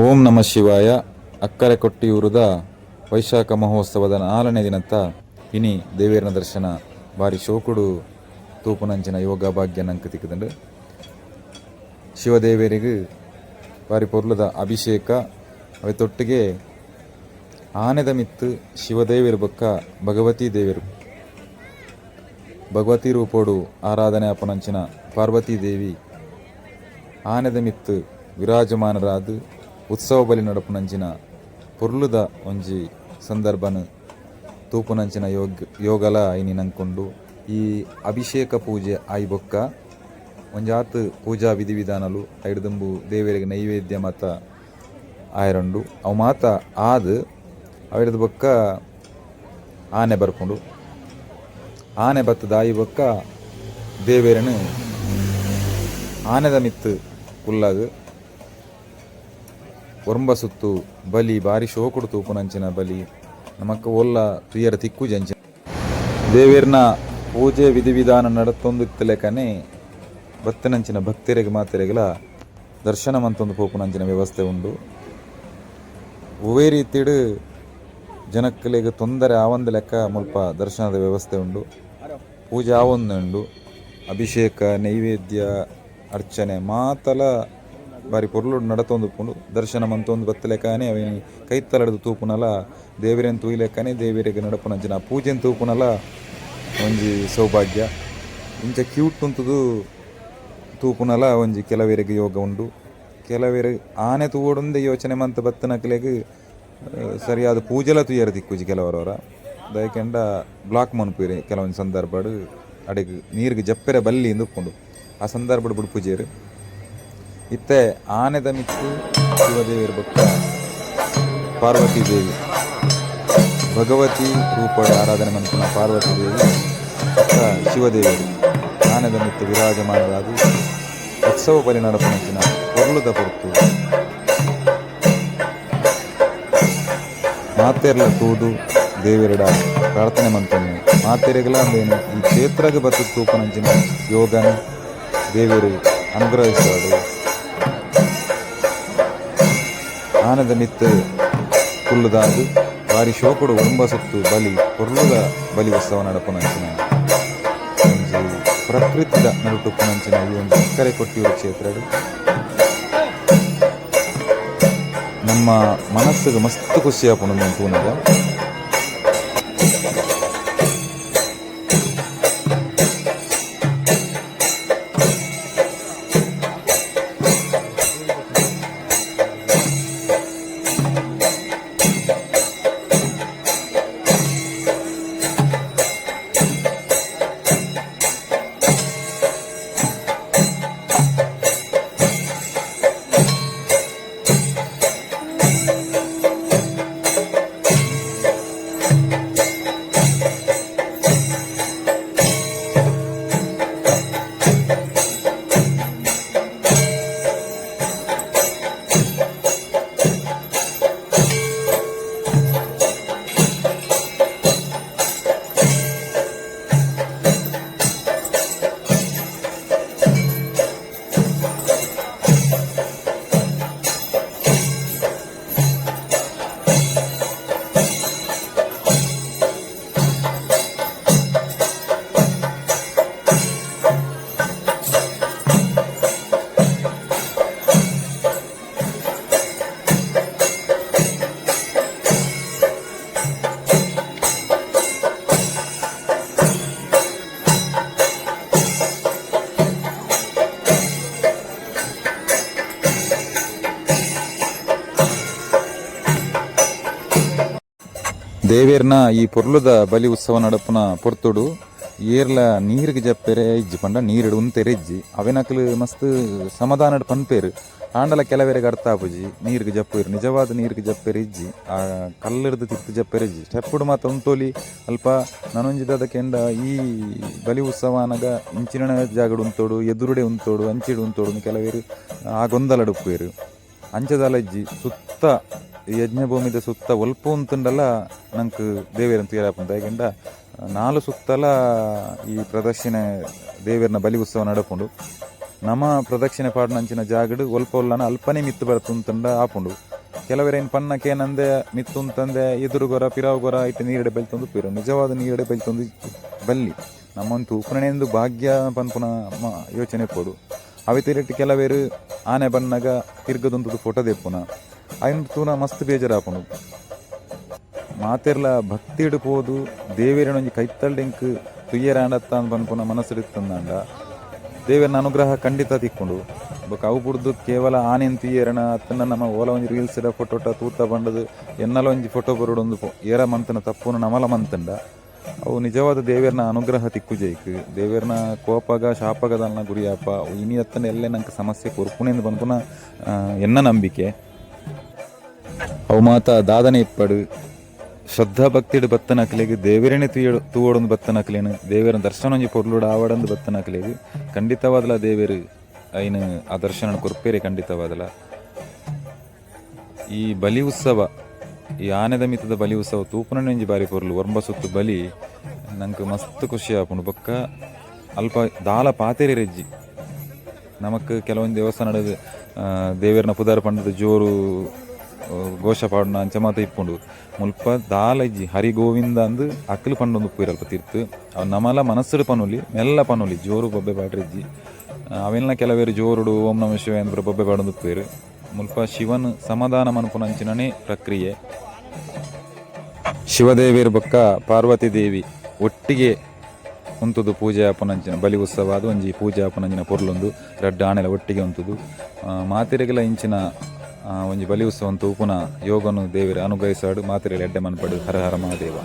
ಓಂ ನಮ ಶಿವಾಯ. ಅಕ್ಕರೆ ಕೊಟ್ಟಿಯೂರುದ ವೈಶಾಖ ಮಹೋತ್ಸವದ 4ನೇ ದಿನತ್ತ ಇನಿ ದೇವೇರನ ದರ್ಶನ ಬಾರಿ ಶೋಕುಡು ತೂಪುನಂಚಿನ ಯೋಗ ಭಾಗ್ಯ ನಂಗೆ ತಿಕ್ಕದಂಡು ಶಿವದೇವರಿಗೆ ಬಾರಿ ಪೊರ್ಲುದ ಅಭಿಷೇಕ ಅವೆ ತೊಟ್ಟಿಗೆ ಆನೆದ ಮಿತ್ತು ಶಿವದೇವರು ಬೊಕ್ಕ ಭಗವತಿ ದೇವರು ಭಗವತಿ ರೂಪೋಡು ಆರಾಧನೆ ಅಪನಂಚಿನ ಪಾರ್ವತೀ ದೇವಿ ಆನೆದ ಮಿತ್ತು ವಿರಾಜಮಾನರಾದ ಉತ್ಸವ ಬಲಿ ನಡಪುನಂಚಿನ ಪೊರ್ಲುದ ಒಂಜಿ ಸಂದರ್ಭನ ತೂಪುನಂಚಿನ ಯೋಗಲ ಐನಿ ನಂಕೊಂಡು ಈ ಅಭಿಷೇಕ ಪೂಜೆ ಆಯಿ ಬೊಕ್ಕ ಒಂಜಾತ್ ಪೂಜಾ ವಿಧಿವಿಧಾನಲು ಐಡ್ದಂಬು ದೇವರಿಗೆ ನೈವೇದ್ಯ ಮಾತ ಆಯರಂಡು ಅವು ಮಾತ ಆದು ಅವಿಡದ ಬೊಕ್ಕ ಆನೆ ಬರ್ಕೊಂಡು ಆನೆ ಬತ್ತದ ಆಯಿ ಬೊಕ್ಕ ದೇವೇರನು ಆನೆದ ಮಿತ್ತು ಕುಲ್ಲಾಗ ಒರಂಬ ಸುತ್ತು ಬಲಿ ಬಾರಿ ಶೋಕುಡು ತೂಪುನಂಚಿನ ಬಲಿ ನಮಕ್ಕ ಒಲ್ಲ ತುಯ್ಯರ ತಿಕ್ಕು ಜಂಚಿನ ದೇವೇರ್ನ ಪೂಜೆ ವಿಧಿವಿಧಾನ ನಡತೊಂದು ಲೆಕ್ಕನೆ ಭಕ್ತನಂಚಿನ ಭಕ್ತರಿಗೆ ಮಾತೆರೆಗಳ ದರ್ಶನ ಮಂತೊಂದು ಪೋಪುನಂಚಿನ ವ್ಯವಸ್ಥೆ ಉಂಡು. ಒವೇ ರೀತಿಡು ಜನಕ್ಕಲಿಗೆ ತೊಂದರೆ ಆವಂದ ಲೆಕ್ಕ ಮುಲ್ಪ ದರ್ಶನದ ವ್ಯವಸ್ಥೆ ಉಂಡು. ಪೂಜೆ ಆವೊಂದುಂಡು, ಅಭಿಷೇಕ ನೈವೇದ್ಯ ಅರ್ಚನೆ ಮಾತಲ ಬಾರಿ ಪೊರ್ಲು ನಡತೊಂದುಪ್ಪುಂಡು. ದರ್ಶನ ಮಂತೊಂದು ಬತ್ತಲೆಕ್ಕನೆ ಅವ ಕೈತಲಡ್ದು ತೂಪುನಲ ದೇವರೇನು ತೂಯಿಲೆಕ್ಕನೆ ದೇವರಿಗೆ ನಡಪುನಂಚಿನ ಪೂಜೆನ ತೂಪುನಲ ಒಂಜಿ ಸೌಭಾಗ್ಯ. ಇಂಚ ಕ್ಯೂಟ್ ಉಂತುದು ತೂಪುನಲ ಒಂಜಿ ಕೆಲವೇರಿಗೆ ಯೋಗ ಉಂಡು. ಕೆಲವೇರು ಆನೆ ತೂವೊಡೊಂದೇ ಯೋಚನೆ ಮಂತ ಬತ್ತನಕ್ಲೆಗ್ ಸರಿಯಾದ ಪೂಜೆಲ ತುಯ್ಯರ ತಿಕ್ಕುಜಿ ಕೆಲವರವರ ದಯಕೆಂಡ ಬ್ಲಾಕ್ ಮನ್ಪುರಿ ಕೆಲವೊಂದು ಸಂದರ್ಭಡು ಅಡೆಗೆ ನೀರಿಗೆ ಜಪ್ಪೆರೆ ಬಲ್ಲಿ ಉಪ್ಪುಂಡು. ಆ ಸಂದರ್ಭಡು ಬಿಡು ಪೂಜೆರು ಇತ್ತೆ ಆನೆದ ಮಿತ್ತು ಶಿವದೇವಿರ ಬೊಕ್ಕ ಪಾರ್ವತೀ ದೇವಿ ಭಗವತಿ ರೂಪದ ಆರಾಧನೆ ಮನ್ಪುನ ಪಾರ್ವತೀ ದೇವಿ ಬೊಕ್ಕ ಶಿವದೇವರು ಆನೆದ ಮಿತ್ತು ವಿರಾಜಮಾನರಾದು ಉತ್ಸವ ಬಲಿ ನಡಪುನಂಚಿನ ಪೊರ್ಲುದ ಪೊರ್ತು ಮಾತೆರ್ಲ ತೂದು ದೇವರಿಡ ಪ್ರಾರ್ಥನೆ ಮಂತನ್ನು ಮಾತೆರೆಗಲ ಅಂದೇನು ಈ ಕ್ಷೇತ್ರಗೆ ಬತ್ತು ತೂಪನಂಚಿನ ಯೋಗನ ದೇವರು ಅನುಗ್ರಹಿಸುವುದು. ಆನದ ಮಿತ್ತು ಕುಲ್ಲುದಾದು ಬಾರಿ ಶೋಕುಡು ಒಂಬ ಸುತ್ತು ಬಲಿ ಪೊರ್ಲುದ ಬಲಿ ಉತ್ಸವ ನಡಪುನಂಚಿನ ಒಂಜಿ ಪ್ರಕೃತಿದ ನಡುಟುಪ್ಪುನಂಚಿನ ಈ ಒಂದು ಅಕ್ಕರೆ ಕೊಟ್ಟಿಯೂರು ಕ್ಷೇತ್ರಡು ನಮ್ಮ ಮನಸ್ಸಿಗೆ ಮಸ್ತ್ ಖುಷಿ ಆಪುಂಡು ತೂನಗ. ದೇವೇರ್ನ ಈ ಪೊರ್ಲುದ ಬಲಿ ಉತ್ಸವ ನಡಪುನ ಪೊರ್ತುಡು ಏರ್ಲ ನೀರಿಗೆ ಜಪ್ಪೆರೆ ಇಜ್ಜಿ ಪಂಡ ನೀರಿಡು ಉಂತೆರೆ ಇಜ್ಜಿ ಅವೆನಕಲು ಮಸ್ತ್ ಸಮಾಧಾನಡ್ ಪನ್ಪೇರು ಆಂಡಲ ಕೆಲವೇರೆಗೆ ಅರ್ಥ ಆಪುಜಿ ನೀರಿಗೆ ಜಪ್ಪೇರು ನಿಜವಾದ ನೀರಿಗೆ ಜಪ್ಪೆರೆ ಇಜ್ಜಿ ಆ ಕಲ್ಲಿಡ್ದು ತಿತ್ತು ಜಪ್ಪೆರೆ ಇಜ್ಜಿ ಸ್ಟೆಪ್ಪುಡು ಮಾತು ಉಂತೋಲಿ ಅಲ್ಪ ನನೊಂಜಿದ ಕೆಂಡ ಈ ಬಲಿ ಉತ್ಸವನಾಗ ಇಂಚಿನ ಜಾಗಡು ಉಂತೋಡು ಎದುರುಡೆ ಉಂತೋಡು ಅಂಚಿಡು ಉಂತೋಡು ಕೆಲವೇರು ಆ ಗೊಂದಲಡುಪ್ಪೇರು ಅಂಚದಲ ಇಜ್ಜಿ ಸುತ್ತ ಯಜ್ಞಭೂಮಿದ ಸುತ್ತ ಒಲ್ಪ ಉಂತುಂಡಲ್ಲ ನಂಗೆ ದೇವೇರಂತ ಹೇಳಪ್ಪಂತ ಯಾಕೆಂಡ 4 ಸುತ್ತಲ ಈ ಪ್ರದರ್ಶನ ದೇವರನ್ನ ಬಲಿ ಉತ್ಸವ ನಡಪುಂಡು ನಮ ಪ್ರದಕ್ಷಿಣೆ ಪಾಡ್ನಂಚಿನ ಜಾಗಡು ಒಲ್ಪ ಒಲ್ಲನ ಅಲ್ಪನೇ ಮಿತ್ತು ಬರ್ತುಂತಂಡ ಆಪುಂಡು. ಕೆಲವರೇನು ಪನ್ನಕೇನಂದೆ ಮಿತ್ತುಂತಂದೆ ಎದುರು ಗೊರ ಪಿರಾವು ಗೊರ ಇಟ್ಟು ನೀರಡೆ ಬೆಳ್ತೊಂದು ಪೀರು ನಿಜವಾದ ನೀರಡೆ ಬೆಳ್ತೊಂದು ಬಲ್ಲಿ ನಮ್ಮಂತೂ ಉಪನನೆಂದು ಭಾಗ್ಯ ಪನ್ಪುನ ಯೋಚನೆ ಪೋಡು. ಅವೆ ತಿರುಟ್ಟು ಕೆಲವೇರು ಆನೆ ಬನ್ನಗ ತಿರ್ಗದೊಂದು ಫೋಟೋ ದೆಪ್ಪುನ ಅಯ್ನ ತೂನ ಮಸ್ತ್ ಬೇಜಾರಾಪುಂಡು. ಮಾತೆರ್ಲ ಭಕ್ತಿ ಹಿಡ್ಪೋದು ದೇವೇರನೊಂಜಿ ಕೈತಲ್ಡೆಂಕ್ ತುಯ್ಯರಾಂಡತ್ತ ಅಂತ ಪನ್ಪುನ ಮನಸ್ಸಿಡುತ್ತಂದಂಡ ದೇವೇರನ ಅನುಗ್ರಹ ಖಂಡಿತ ತಿಕ್ಕೊಂಡು ಬೊಕ ಅವು ಬುಡ್ದು ಕೇವಲ ಆನೆನ್ ತುಯ್ಯರನ ಅತ್ತನ ನಮ್ಮ ಓಲ ಒಂಜಿ ರೀಲ್ಸ್ ಇಡ ಫೋಟೋಟ ತೂತ ಬಂಡದು ಎನ್ನಲ ಒಂಜಿ ಫೋಟೋ ಬರೋಡೊಂದು ಏರ ಮಂತನ ತಪ್ಪುನ ನಮಲ ಮಂತಂಡ ಅವು ನಿಜವಾದ ದೇವೇರನ ಅನುಗ್ರಹ ತಿಕ್ಕುಜೈಕ್ ದೇವೇರನ ಕೋಪಗ ಶಾಪಗದಲ್ನ ಗುರಿಯಪ್ಪ ಇನಿ ಅತ್ತನ ಎಲ್ಲೇ ನಂಗೆ ಸಮಸ್ಯೆ ಕೊರ್ಪುನೆಂದು ಪನ್ಪುನ ಎನ್ನ ನಂಬಿಕೆ. ಅವು ಮಾತ ದಾದನೆ ಇಪ್ಪಡು ಶ್ರದ್ಧಾ ಭಕ್ತಿಡು ಬತ್ತನಕ್ಲೆಗ್ ದೇವೇರನೇ ತೂವೊಡೊಂದು ಬತ್ತನಕ್ಲೇನು ದೇವೇರನ ದರ್ಶನ ಒಂಜಿ ಪೊರ್ಲುಡು ಆವಡೊಂದು ಬತ್ತನಕ್ಲೆಗ್ ಖಂಡಿತವಾದಲ ದೇವೇರು ಐನು ಆ ದರ್ಶನ ಕೊರ್ಪೇರೆ ಖಂಡಿತವಾದಲ. ಈ ಬಲಿ ಉತ್ಸವ ಈ ಆನೆದ ಮಿತದ ಬಲಿ ಉತ್ಸವ ತೂಪುನನೆ ಒಂಜಿ ಬಾರಿ ಪೊರ್ಲು ಒರ್ಂಬ ಸುತ್ತು ಬಲಿ ನಂಗೆ ಮಸ್ತ್ ಖುಷಿ ಆಪುಂಡು. ಬೊಕ್ಕ ಅಲ್ಪ ದಾಲ ಪಾತೆರೆ ರೆಜ್ಜಿ ನಮಕ್ ಕೆಲವೊಂದು ದೇವಸ್ಥಾನ ದೇವೇರನ ಪುದಾರ ಪಂಡದ ಜೋರು ಘೋಷ ಪಾಡ್ನ ಅಂಚ ಮಾತ ಇಪ್ಪುಂಡು ಮುಲ್ಪ ದಾಲ ಇಜ್ಜಿ ಹರಿ ಗೋವಿಂದ ಅಂದು ಅಕ್ಕಲು ಪಂಡೊಂದು ಉಪ್ಪುರಲ್ಪ ತಿರ್ತು ಅವು ನಮಲ ಮನಸ್ಸುಡು ಪನುಲಿ ಮೆಲ್ಲ ಪನುಲಿ ಜೋರು ಬೊಬ್ಬೆ ಪಾಡ್ರಿಜ್ಜಿ ಅವೆಲ್ಲ ಕೆಲವೇರು ಜೋರುಡು ಓಂ ನಮ ಶಿವಾಯ ಅಂದ್ರೆ ಬೊಬ್ಬೆ ಪಾಡೊಂದು ಉಪ್ಪೇರು ಮುಲ್ಪ ಶಿವನ್ ಸಮಾಧಾನ ಮನ್ಪುನಂಚಿನನೇ ಪ್ರಕ್ರಿಯೆ. ಶಿವದೇವಿಯರು ಬೊಕ್ಕ ಪಾರ್ವತಿ ದೇವಿ ಒಟ್ಟಿಗೆ ಉಂತುದು ಪೂಜೆ ಆಪನಂಚಿನ ಬಲಿ ಉತ್ಸವ ಅದು ಒಂಜಿ ಪೂಜೆ ಆಪನಂಚಿನ ಪೊರ್ಲೊಂದು ರಡ್ಡು ಆನೆಲ ಒಟ್ಟಿಗೆ ಉಂತುದು ಮಾತೆರೆಗೆಲ ಇಂಚಿನ ಒಂಜಿ ಬಲಿ ಉತ್ಸವ ಅಂತೂ ಪುನಃ ಯೋಗನು ದೇವರ ಅನುಗ್ರಹಿಸಾಡು ಮಾತೆರೆಗಳ ಎಡ್ಡೆ ಮನ್ಪಡು ಹರ ಹರ ಮಹಾದೇವ.